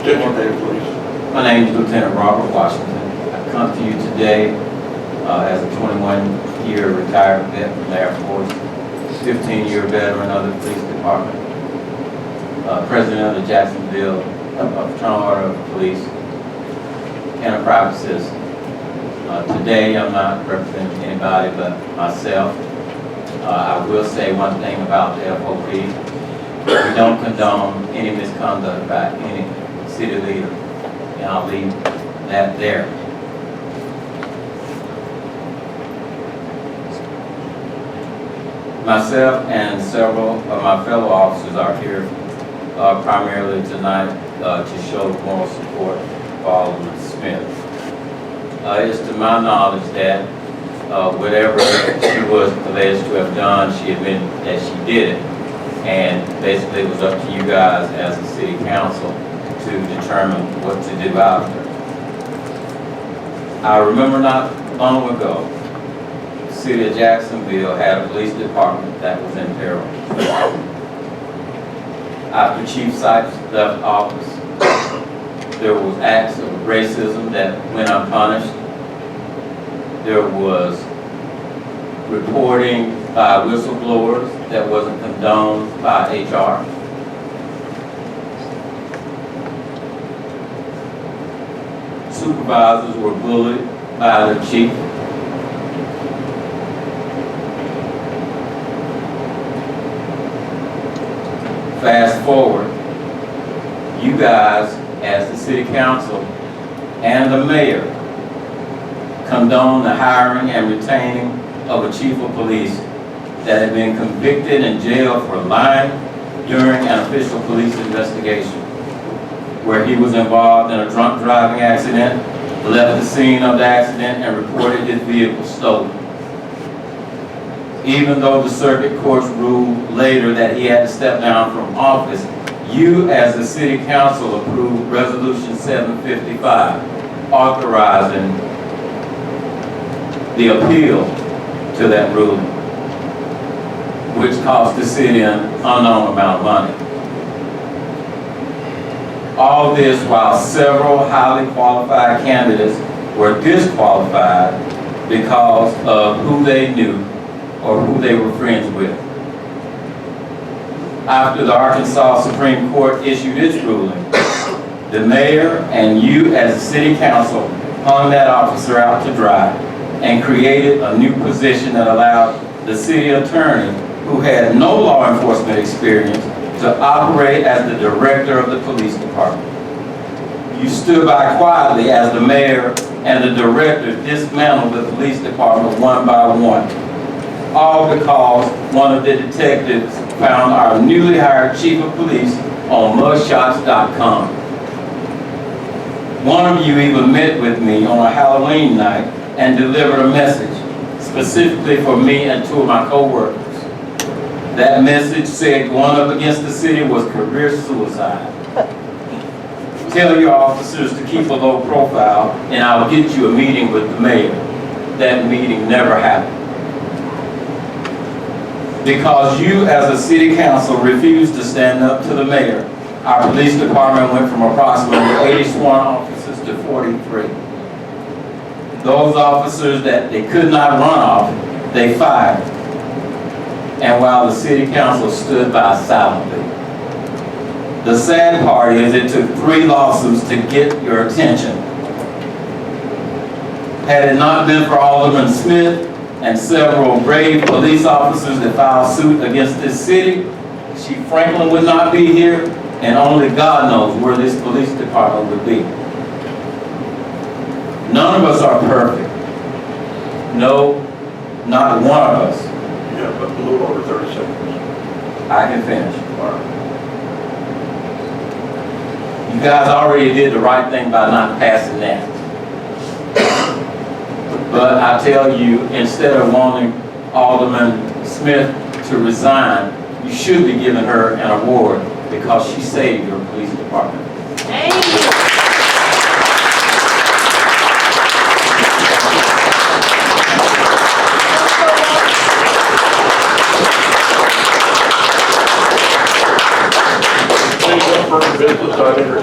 State your name, please. My name is Lieutenant Robert Washington. I come to you today as a 21-year retired vet from the Air Force, 15-year veteran of the police department, president of the Jacksonville Fraternal Order of Police, and a private citizen. Today I'm not representing anybody but myself. I will say one thing about the FOP. We don't condone any misconduct by any city leader, and I'll leave that there. Myself and several of my fellow officers are here primarily tonight to show moral support for Alderman Smith. It's to my knowledge that whatever she was alleged to have done, she admitted that she did it. And basically it was up to you guys as a city council to determine what to do after. I remember not long ago, the City of Jacksonville had a police department that was in peril. After Chief Sykes left office, there was acts of racism that went unpunished. There was reporting by whistleblowers that wasn't condoned by HR. Supervisors were bullied by the chief. Fast forward, you guys as the city council and the mayor condone the hiring and retaining of a chief of police that had been convicted and jailed for lying during an official police investigation, where he was involved in a drunk driving accident, left the scene of the accident, and reported his vehicle stolen. Even though the circuit courts ruled later that he had to step down from office, you as the city council approved Resolution 755, authorizing the appeal to that ruling, which cost the city an unknown amount of money. All this while several highly qualified candidates were disqualified because of who they knew or who they were friends with. After the Arkansas Supreme Court issued its ruling, the mayor and you as the city council hung that officer out to dry and created a new position that allowed the city attorney, who had no law enforcement experience, to operate as the director of the police department. You stood by quietly as the mayor and the director dismantled the police department one by one, all because one of the detectives found our newly hired chief of police on mugshots.com. One of you even met with me on a Halloween night and delivered a message specifically for me and two of my co-workers. That message said going up against the city was career suicide. Tell your officers to keep a low profile and I'll get you a meeting with the mayor. That meeting never happened. Because you as a city council refused to stand up to the mayor, our police department went from approximately 80 sworn officers to 43. Those officers that they could not run off, they fired. And while the city council stood by silently. The sad part is it took 3 lawsuits to get your attention. Had it not been for Alderman Smith and several brave police officers that filed suit against this city, Chief Franklin would not be here, and only God knows where this police department would be. None of us are perfect. No, not one of us. Yeah, but a little over 30 seconds. I can finish. All right. You guys already did the right thing by not passing that. But I tell you, instead of wanting Alderman Smith to resign, you should be giving her an award because she saved your police department. Thank you. Any further business, I entertain